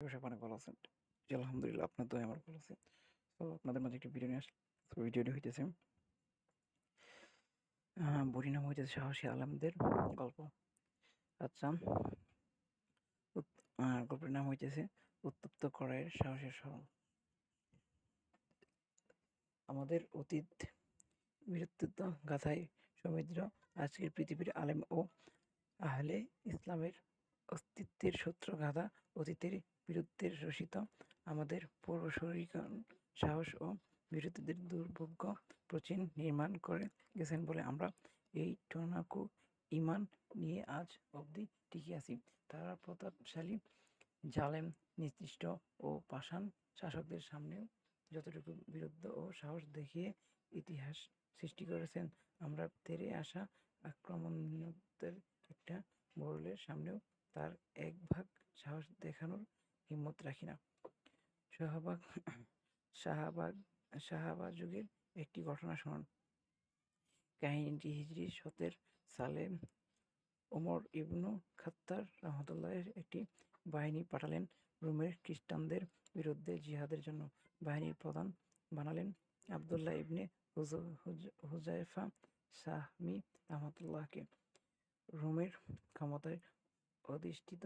সব অনেক ভালো আছেন। জি, আলহামদুলিল্লাহ আপনার দোয়ায় আমার ভালো আছে। তো আপনাদের মাঝে একটি ভিডিও নিয়ে আসলাম। তো ভিডিওটি হইতেছে বইটির নাম হইতেছে সাহসী আলমদের গল্প। আচ্ছা, গল্পের নাম হইতেছে উত্তপ্ত কড়াইয়ের সাহসের স্মরণ। আমাদের অতীত বীরত্ব গাথায় সমৃদ্ধ আজকের পৃথিবীর আলেম ও আহলে ইসলামের অস্তিত্বের সূত্র গাথা অতীতের বীরত্বের রচিত। আমাদের পূর্বসূরিগণ সাহস ও বীরত্বের দুর্ভোগ্য প্রাচীন নির্মাণ করে গেছেন বলে আমরা এই টনাকু ঈমান নিয়ে আজ অবধি টিকে আছি। তারা প্রতাপশালী, জালেম, নিকৃষ্ট ও পাষাণ শাসকদের সামনেও যতটুকু বীরত্ব ও সাহস দেখিয়ে ইতিহাস সৃষ্টি করেছেন, আমরা তেড়ে আসা আক্রমণদের একটা মোড়লের সামনেও তার এক ভাগ সাহস দেখানোর হিম্মত রাখি না। শাহবাগ শাহবাগ শাহবাগ যুগের একটি ঘটনা শুনুন। কাহিনীটি হিজরি 17 সালে ওমর ইবনু খাত্তাব রাহমাতুল্লাহ একটি বাহিনী পাঠালেন রোমের খ্রিস্টানদের বিরুদ্ধে জিহাদের জন্য। বাহিনীর প্রধান বানালেন আবদুল্লাহ ইবনে হুযায়ফা সাহমী রাহমাতুল্লাহকে। রোমের ক্ষমতায় অধিষ্ঠিত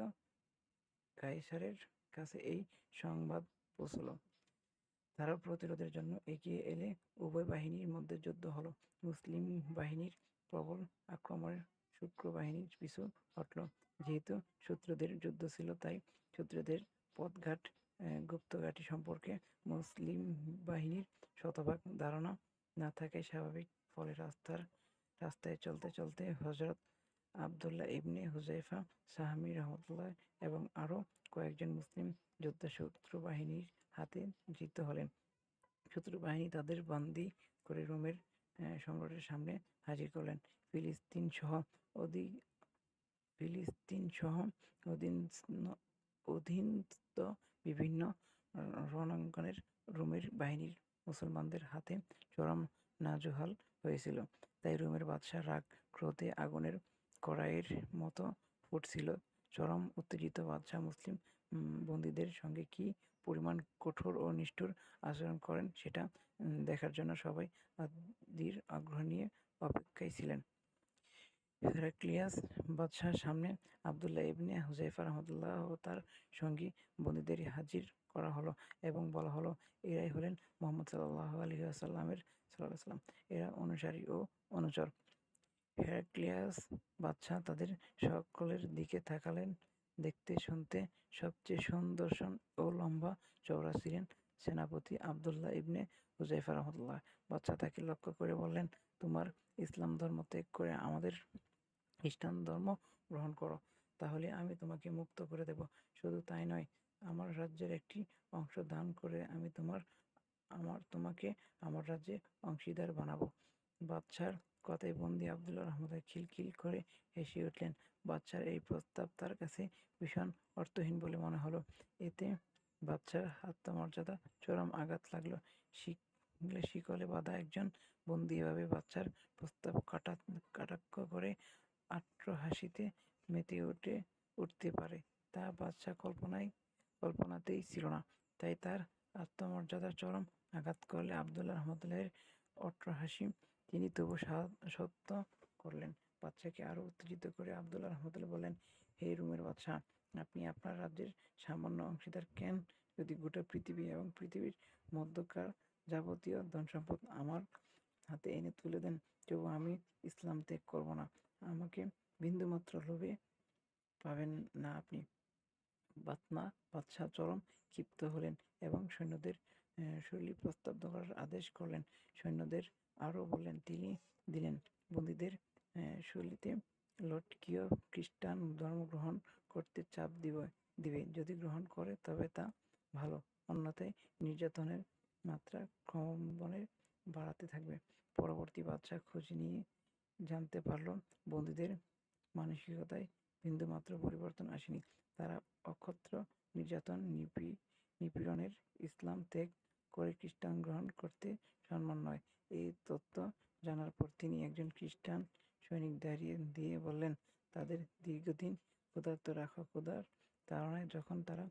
কায়সারের কাছে এই সংবাদ পৌঁছল। তারা প্রতিরোধের জন্য এগিয়ে এলে উভয় বাহিনীর মধ্যে যুদ্ধ হলো। মুসলিম বাহিনীর প্রবল আক্রমণে শত্রু বাহিনীর পিছু হটল। যেহেতু শত্রুদের যুদ্ধ ছিল, তাই শত্রুদের পথঘাট, গুপ্তঘাটি সম্পর্কে মুসলিম বাহিনীর শতভাগ ধারণা না থাকাই স্বাভাবিক। ফলে রাস্তায় চলতে চলতে হযরত আবদুল্লাহ ইবনে হুযায়ফা সাহমী রাহমাতুল্লাহ এবং আরও কয়েকজন মুসলিম যোদ্ধা শত্রু বাহিনীর হাতে জিত হলেন। শত্রু বাহিনী তাদের বন্দী করে রোমের সম্রাটের সামনে হাজির করলেন। ফিলিস্তিন সহ অধি ফিলিস্তিন সহ অধীনস্থ বিভিন্ন রণাঙ্গনের রোমের বাহিনীর মুসলমানদের হাতে চরম নাজেহাল হয়েছিল। তাই রোমের বাদশাহ রাগ ক্রোধে আগুনের কড়াইয়ের মতো ফুটছিল। চরম উত্তেজিত বাদশাহ মুসলিম বন্দীদের সঙ্গে কী পরিমাণ কঠোর ও নিষ্ঠুর আচরণ করেন সেটা দেখার জন্য সবাই অধীর আগ্রহ নিয়ে অপেক্ষায় ছিলেন। হেরাক্লিয়াস বাদশাহর সামনে আবদুল্লাহ ইবনে হুযায়ফা রাহমাতুল্লাহ ও তার সঙ্গী বন্দীদের হাজির করা হলো এবং বলা হলো, এরাই হলেন মুহাম্মদ সাল্লাল্লাহু আলাইহি ওয়াসাল্লামের এরা অনুসারী ও অনুচর। হেরাক্লিয়াস বাদশাহ তাদের সকলের দিকে তাকালেন। দেখতে শুনতে সবচেয়ে সুদর্শন ও লম্বা চওড়া ছিলেন সেনাপতি আবদুল্লাহ ইবনে হুযায়ফা রাহমাতুল্লাহ। বাদশাহ তাকে লক্ষ্য করে বললেন, তোমার ইসলাম ধর্ম ত্যাগ করে আমাদের খ্রিস্টান ধর্ম গ্রহণ করো, তাহলে আমি তোমাকে মুক্ত করে দেব। শুধু তাই নয়, আমার রাজ্যের একটি অংশ দান করে আমি তোমাকে আমার রাজ্যে অংশীদার বানাবো। বাদশার কথায় বন্দী আবদুল্লাহ রহমতুল্লাহ খিলখিল করে হেসে উঠলেন। বাদশার এই প্রস্তাব তার কাছে ভীষণ অর্থহীন বলে মনে হলো। এতে বাদশার আত্মমর্যাদা চরম আঘাত লাগলো। শিকলে বাঁধা একজন বন্দী এভাবে বাদশার প্রস্তাব কটাক্ষ করে আত্রহাসিতে মেতে উঠতে পারে, তা বাদশা কল্পনাতেই ছিল না। তাই তার আত্মমর্যাদার চরম আঘাত করলে আবদুল্লাহ রহমতুল্লাহের অট্টহাসি তিনি তবু সত্য করলেন। বাদশাকে আরও উত্তেজিত করে আবদুল্লাহ রহমতুল্লাহ বললেন, হে রুমের বাদশাহ, আপনি আপনার রাজ্যের সামান্য অংশীদার কেন? যদি গোটা পৃথিবী এবং পৃথিবীর মধ্যকার যাবতীয় ধনসম্পদ আমার হাতে এনে তুলে দেন, তবু আমি ইসলাম ত্যাগ করব না। আমাকে বিন্দুমাত্র লোভে পাবেন না আপনি। বাদশাহ চরম ক্ষিপ্ত হলেন এবং সৈন্যদের শৈলী প্রস্তব্ধ করার আদেশ করলেন। সৈন্যদের আরও দিলেন বন্দীদের শৈলীতে লটকীয় খ্রিস্টান ধর্ম গ্রহণ করতে চাপ দিবে। যদি গ্রহণ করে তবে তা ভালো, অন্যথায় নির্যাতনের মাত্রা ক্রমবর্ধমান বাড়তে থাকবে। পরবর্তী বাদশাহ খোঁজ নিয়ে জানতে পারল, বন্দীদের মানসিকতায় বিন্দুমাত্র পরিবর্তন আসেনি। তারা অকথ্য নির্যাতন নিপীড়নের ইসলাম ত্যাগ করে খ্রিস্টান গ্রহণ করতে সম্মত নয়। এই তথ্য জানার পর তিনি একজন খ্রিস্টান সৈনিক দিয়ে বললেন, তাদের দীর্ঘদিন ক্ষুধার্ত রাখো। ক্ষুধার তাড়নায় যখন তারা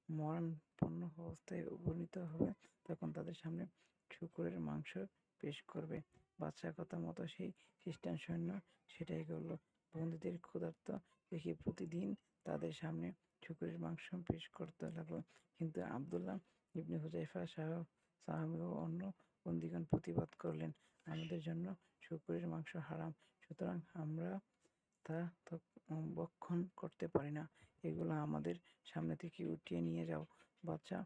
মরণাপন্ন অবস্থায় উপনীত হবে তখন তাদের সামনে শূকরের মাংস পেশ করবে। বাদশার কথা মতো সেই খ্রিস্টান সৈন্য সেটাই করল। বন্দীদের ক্ষুধার্ত দেখে প্রতিদিন তাদের সামনে শূকরের মাংস পেশ করতে লাগলো। কিন্তু আবদুল্লাহ ইবনে হুযায়ফা সাহাবী ও অন্য বন্দীগণ প্রতিবাদ করলেন, আমাদের জন্য শূকরের মাংস হারাম, সুতরাং আমরা তা ভক্ষণ করতে পারি না। এগুলো আমাদের সামনে থেকে উঠিয়ে নিয়ে যাও। বাদশা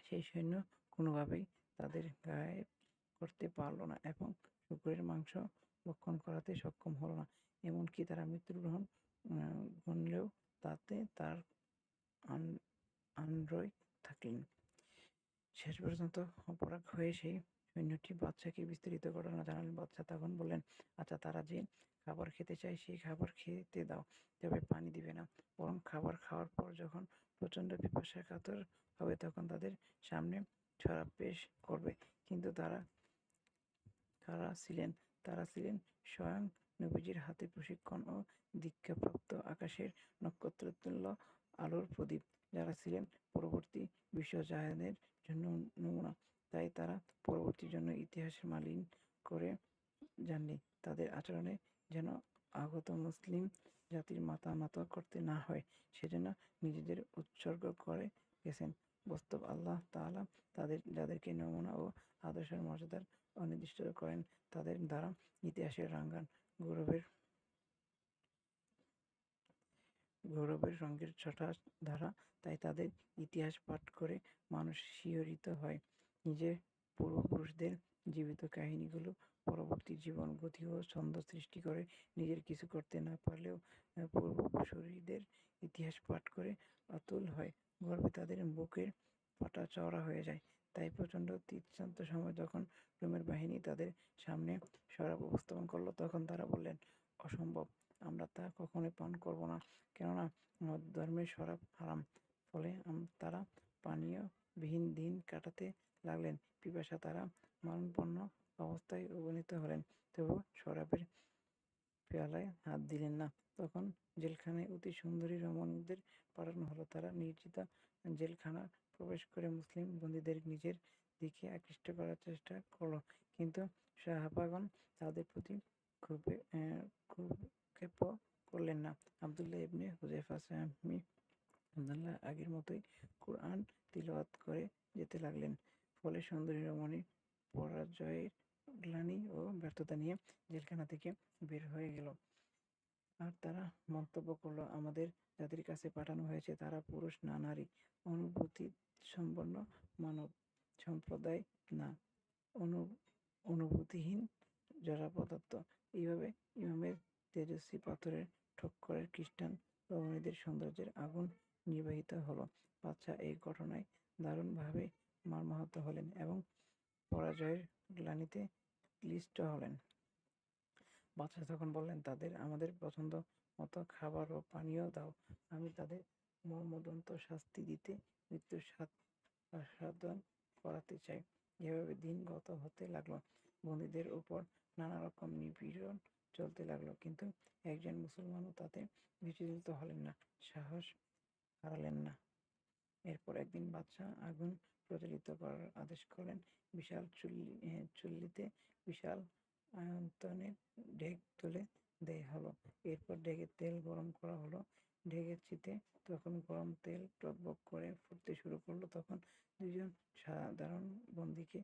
সেই সৈন্য কোনোভাবেই তাদের গায়েব করতে পারল না এবং শূকরের মাংস ভক্ষণ করাতে সক্ষম হলো না। এমনকি তারা মৃত্যুগ্রহণ গণলেও তাতে তার আনরয় থাকলেন। শেষ পর্যন্ত অপরাগ হয়ে সেই সৈন্যটি বাদশাকে বিস্তারিত ঘটনা জানালেন। বাদশা তখন বললেন, আচ্ছা, তারা যে খাবার খেতে চায় সেই খাবার খেতে দাও, তবে পানি দিবে না। বরং খাবার খাওয়ার পর যখন প্রচণ্ড পিপাসায় কাতর হবে তখন তাদের সামনে শরাব পেশ করবে। কিন্তু কারা ছিলেন? তারা ছিলেন স্বয়ং নবীজির হাতে প্রশিক্ষণ ও দীক্ষাপ্রাপ্ত আকাশের নক্ষত্রতুল্য আলোর প্রদীপ, যারা ছিলেন পরবর্তী বিশ্বজাহানের জন্য নমুনা। তাই তারা পরবর্তীর জন্য ইতিহাসের মালিন করে যাননি। তাদের আচরণে যেন আগত মুসলিম জাতির মাথা নত করতে না হয়, সেজন্য নিজেদের উৎসর্গ করে গেছেন। বাস্তব আল্লাহ তাআলা যাদেরকে নমুনা ও আদর্শের মর্যাদার অনির্দিষ্ট করেন, তাদের দ্বারা ইতিহাসের রাঙ্গান গৌরবের রঙের ছটা ধারা। তাই তাদের ইতিহাস পাঠ করে মানুষ শিহরিত হয়। নিজের পূর্বপুরুষদের জীবিত কাহিনীগুলো পরবর্তী জীবন গতি ও ছন্দ সৃষ্টি করে। নিজের কিছু করতে না পারলেও পূর্বসূরীদের ইতিহাস পাঠ করে আতুল হয়। গর্বে তাদের বুকের পাটা চওড়া হয়ে যায়। তাই প্রচণ্ড তৃষ্ণার্ত সময় যখন রোমের বাহিনী তাদের সামনে শরাব উপস্থাপন করলো তখন তারা বললেন, অসম্ভব, আমরা তা কখনোই পান করব না, কেননা আমাদের ধর্মে শরাব হারাম। ফলে তারা পানীয় বিহীন দিন কাটাতে লাগলেন। পিপাসা তারা মরণাপন্ন অবস্থায় উপনীত হলেন, তবু শরাবের পেয়ালায় হাত দিলেন না। তখন জেলখানায় অতি সুন্দরী রমণীদের পাঠানো হলো। তারা নির্জিত জেলখানা প্রবেশ করে মুসলিম বন্দীদের নিজের দিকে আকৃষ্ট করার চেষ্টা করল, কিন্তু সাহাবাগণ তাদের প্রতি ভ্রূক্ষেপ করলেন না। আবদুল্লাহ ইবনে হুযায়ফা সাহাবী আবদুল্লাহ আগের মতোই কুরআন তিলাওয়াত করে যেতে লাগলেন। ফলে সুন্দরী রমণী পরাজয়ের গ্লানি ও ব্যর্থতা নিয়ে জেলখানা থেকে বের হয়ে গেল। আর তারা মন্তব্য করল, আমাদের যাদের কাছে পাঠানো হয়েছে তারা পুরুষ না নারী, অনুভূতি সম্পন্ন মানব সম্প্রদায় না, অনুভূতিহীন জড় পদার্থ। এইভাবে ইমামের তেজস্বী পাথরের ঠক্করের খ্রিস্টান রমণীদের সৌন্দর্যের আগুন নির্বাহিত হলো। বাদশা এই ঘটনায় দারুণভাবে মর্মাহত হলেন এবং পরাজয়ের গ্লানিতে ক্লিষ্ট হলেন। বাদশা তখন বললেন, তাদের আমাদের পছন্দ মতো খাবার ও পানীয় দাও, আমি তাদের মর্মন্তুদ শাস্তি দিতে মৃত্যুর স্বাদ আস্বাদন করাতে চাই। এভাবে দিন গত হতে লাগলো। বন্দীদের উপর নানা রকম নিপীড়ন চলতে লাগলো, কিন্তু একজন মুসলমানও তাতে বিচলিত হলেন না, সাহস হারালেন না। এরপর একদিন বাদশা আগুন প্রজ্বলিত করার আদেশ করলেন। বিশাল চুল্লিতে বিশাল আয়তনের ঢেক তুলে দেয়া হলো। এরপর ঢেকে তেল গরম করা হলো। ঢেকের চিতে তখন গরম তেল টগবগ করে ফুটতে শুরু করলো। তখন দুজন সাধারণ বন্দীকে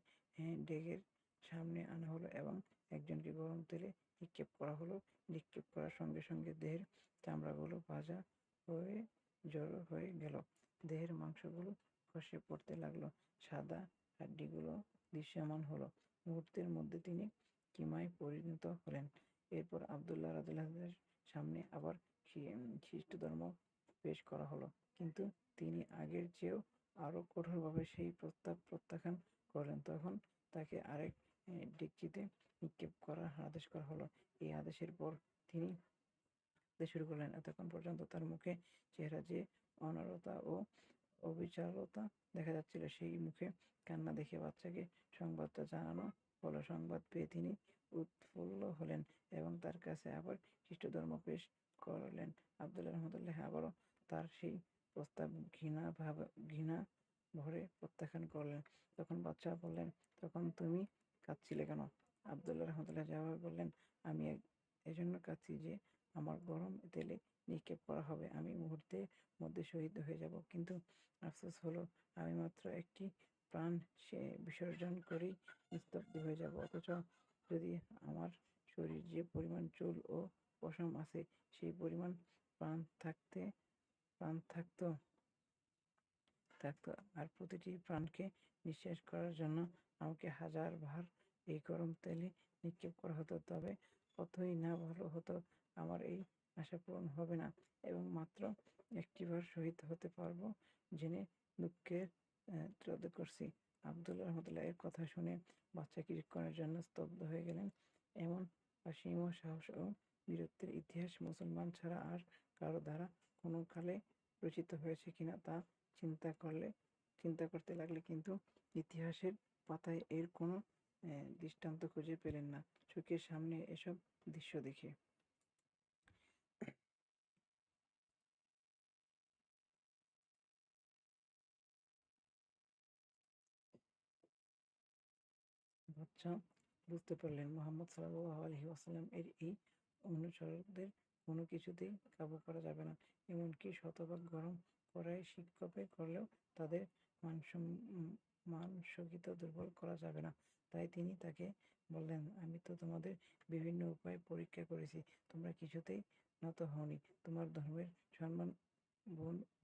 ঢেকের সামনে আনা হলো এবং একজনকে গরম তেলে নিক্ষেপ করা হলো। নিক্ষেপ করার সঙ্গে সঙ্গে দেহের চামড়াগুলো ভাজা হয়ে জড়ো হয়ে গেল। দেহের মাংসগুলো খসে পড়তে লাগলো। সাদা হাড্ডিগুলো দৃশ্যমান হলো। মুহূর্তের মধ্যে তিনি কিমায় পরিণত হলেন। এরপর আবদুল্লাহ রাদিয়াল্লাহু সামনে আবার খ্রিস্ট ধর্ম পেশ করা হলো, কিন্তু তিনি আগের চেয়েও আরো কঠোরভাবে সেই প্রস্তাব প্রত্যাখ্যান করলেন। তখন তাকে আরেক ডেকচিতে নিক্ষেপ করার আদেশ করা হলো। এই আদেশের পর তিনি শুরু করলেন। এতক্ষণ পর্যন্ত তার মুখে চেহারা যে অনারতা ও অবিচলতা দেখা যাচ্ছিল, সেই মুখে কান্না দেখে বাদশাকে সংবাদটা জানানো হলো। সংবাদ পেয়ে তিনি উৎফুল্ল হলেন এবং তার কাছে আবার খ্রিস্ট ধর্ম পেশ করলেন। আবদুল্লাহ রহমতুল্লাহ আবারও তার সেই প্রস্তাব ঘৃণা ভরে প্রত্যাখ্যান করলেন। তখন বাদশাহ বললেন, তখন তুমি কাঁদছিলে কেন? আব্দুল্লাহ রহমতুল্লাহ জবাবে বললেন, আমি এজন্য কাঁদছি যে আমার গরম তেলে নিক্ষেপ করা হবে, আমি মুহূর্তের মধ্যে শহীদ হয়ে যাব। কিন্তু আফসোস হলো, আমি মাত্র একটি প্রাণ সে বিসর্জন করেই নিস্তব্ধ হয়ে যাব। অথচ যদি আমার শরীর যে পরিমাণ চুল ও পশম আছে সেই পরিমাণ প্রাণ থাকতো থাকতো আর প্রতিটি প্রাণকে নিঃশেষ করার জন্য আমাকে হাজার বার এই গরম তেলে নিক্ষেপ করা হতো, তবে কতই না ভালো হতো। আমার এই আশা পূরণ হবে না এবং মাত্র একটিবার শহীদ হতে পারবো জেনে দুঃখে রোধ করছি। আব্দুল্লাহ রহমতুল্লাহ এর কথা শুনে বাচ্চা কিছুক্ষণের জন্য স্তব্ধ হয়ে গেলেন। এমন অসীম সাহস ও বীরত্বের ইতিহাস মুসলমান ছাড়া আর কারো দ্বারা কোনো কালে রচিত হয়েছে কিনা তা চিন্তা করতে লাগলে কিন্তু ইতিহাসের পাতায় এর কোনো দৃষ্টান্ত খুঁজে পেলেন না। চোখের সামনে এসব দৃশ্য দেখে বাদশাহ বুঝতে পারলেন মুহাম্মদ সাল্লাল্লাহু আলাইহি ওয়াসাল্লাম এর এই অনুচরদের কোনো কিছুতেই কাবু করা যাবে না। এমনকি শতভাগ গরম কড়াই শিকঁপে করলেও তাদের মানসিকতা দুর্বল করা যাবে না। তাই তিনি তাকে বললেন, আমি তো তোমাদের বিভিন্ন উপায়ে পরীক্ষা করেছি, তোমরা কিছুতেই নত হওনি, তোমার ধর্মের সম্মান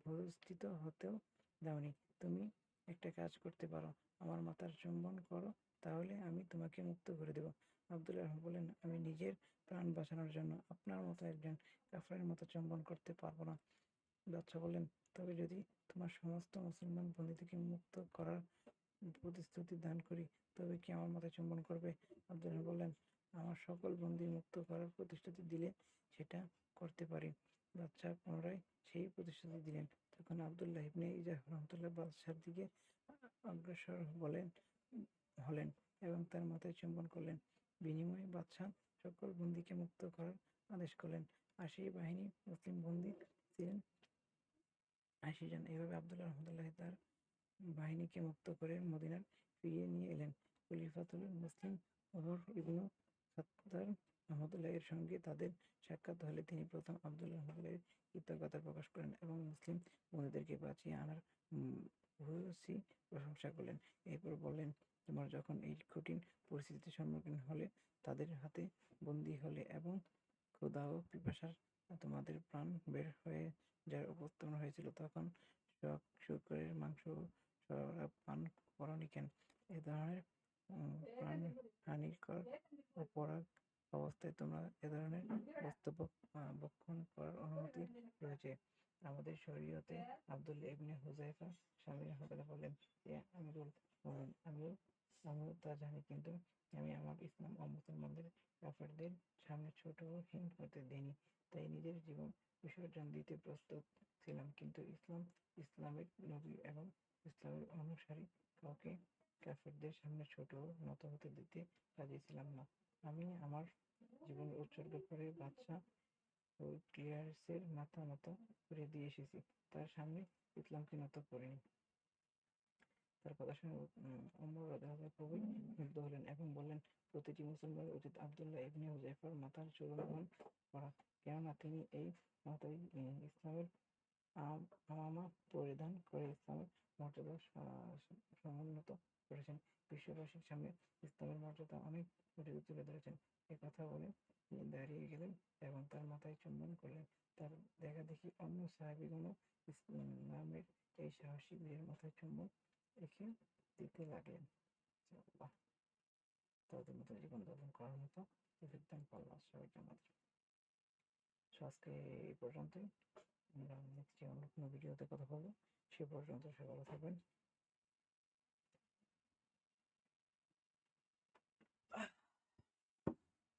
ভূস্থিত হতেও দাওনি। তুমি একটা কাজ করতে পারো, আমার মাথার চুম্বন করো, তাহলে আমি তোমাকে মুক্ত করে দেব। আব্দুল্লাহ বললেন, আমি নিজের প্রাণ বাঁচানোর জন্য আপনার মতো একজন কাফেরের মতো চুম্বন করতে পারবো না। বাদশাহ বললেন, তবে যদি তোমার সমস্ত মুসলমান বন্দীদেরকে মুক্ত করার প্রতিশ্রুতি দান করি, তবে কি আমার মাথায় চুম্বন করবে? আব্দুল্লাহ বললেন, আমার সকল বন্দী মুক্ত করার প্রতিশ্রুতি দিলে সেটা করতে পারি। বাদশাহ পুনরায় সেই প্রতিশ্রুতি দিলেন। তখন আব্দুল্লাহ ইবনে ইজাহ রহমতুল্লাহ বাদশার দিকে অগ্রসর হলেন এবং তার মাথায় চুম্বন করলেন। বিনিময়ে বাদশাহ সকল বন্দীকে মুক্ত করার আদেশ করলেন। ৮০ বাহিনী মুসলিম বন্দী ছিলেন ৮০ জন। এভাবে আব্দুল্লাহ রহমতুল্লাহ তার বাহিনীকে মুক্ত করে মদিনার ফিরিয়ে নিয়ে এলেন। খলিফাতুল মুসলিম ওমর ইবনু খাত্তাব রহমতুল্লাহ এর সঙ্গে তাদের সাক্ষাৎ হলে তিনি প্রথম আব্দুল্লাহ রহমতুল্লাহ কৃতজ্ঞতা প্রকাশ করেন এবং মুসলিম বন্ধুদেরকে বাঁচিয়ে আনার ভূয়সী প্রশংসা করলেন। এরপর বললেন, তোমরা যখন এই কঠিন পরিস্থিতির সম্মুখীন হলে, তাদের হাতে বন্দী হলে এবং ক্ষুধা ও পিপাসার তোমাদের প্রাণ বের হয়ে যার উপস্থাপন হয়েছিল, তখন শুকরের মাংস পান করনি কেন? এ ধরনের প্রাণহানিকর অপরাধ অবস্থায় তোমরা এ ধরনের বস্তু ভক্ষণ করার অনুমতি রয়েছে আমাদের শরীয়তে। আব্দুল্লাহ ইবনে হুযায়ফা স্বামী রাহমাতুল্লাহ বললেন, আমিরুল মুমিনিন, আমিও তা জানি, কিন্তু আমি আমার ইসলাম ও মুসলমানদের কাফেরদের সামনে ছোট ও হীন হতে দেইনি। তাই নিজের জীবন বিসর্জন দিতে প্রস্তুত ছিলাম, কিন্তু ইসলামের নবী এবং ইসলামের অনুসারী কাউকে কাফেরদের সামনে ছোট ও নত হতে দিতে রাজি ছিলাম না। আমি আমার জীবন উৎসর্গ করে বাদশাহ ক্লিয়ার্সের মাথা নত করে দিয়ে এসেছি, তার সামনে ইসলামকে নত করিনি। তার কথা শুনে ওমর রাদিয়াল্লাহু খুবই মুগ্ধ হলেন এবং বললেন, প্রতিটি মুসলমানের উচিত আব্দুল্লাহ ইবনে হুযায়ফার মাথার চূড়ান্তন করা, কেননা তিনি এই মাথায় ইসলামের আমামা পরিধান করে ইসলামের মর্যাদা সমুন্নত করেছেন। বিশ্ববাসীর সামনে ইসলামের মর্যাদা অনেক উঁচুতে তুলে ধরেছেন। এ কথা বলে তিনি দাঁড়িয়ে গেলেন এবং তার মাথায় চুম্বন করলেন। তার দেখা দেখি অন্য সাহাবীগণও ইসলামের এই সাহসী বীরের মাথায় চুম্বন রেখে দিতে লাগলেন। আল্লাহ তাদের মতো জীবন যাপন করার মতো তৌফিক দান করুন সবাইকে আমাদের। আজকে এই পর্যন্তই। আমরা নেক্সট অন্য কোনো ভিডিওতে কথা বলবো। সে পর্যন্ত সবাই ভালো থাকবেন।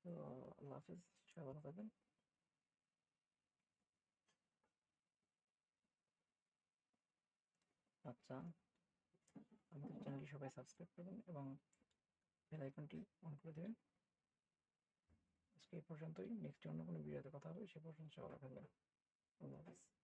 তো আল্লাহ হাফিজ, সবাই ভালো থাকবেন। আচ্ছা, আমাদের চ্যানেলটি সবাই সাবস্ক্রাইব করবেন এবং বেল আইকনটি অন করে দেবেন। আজকে এই পর্যন্তই। নেক্সট অন্য কোনো ভিডিওতে কথা হবে। সে পর্যন্ত সবাই ভালো থাকবেন। আল্লাহ হাফিজ।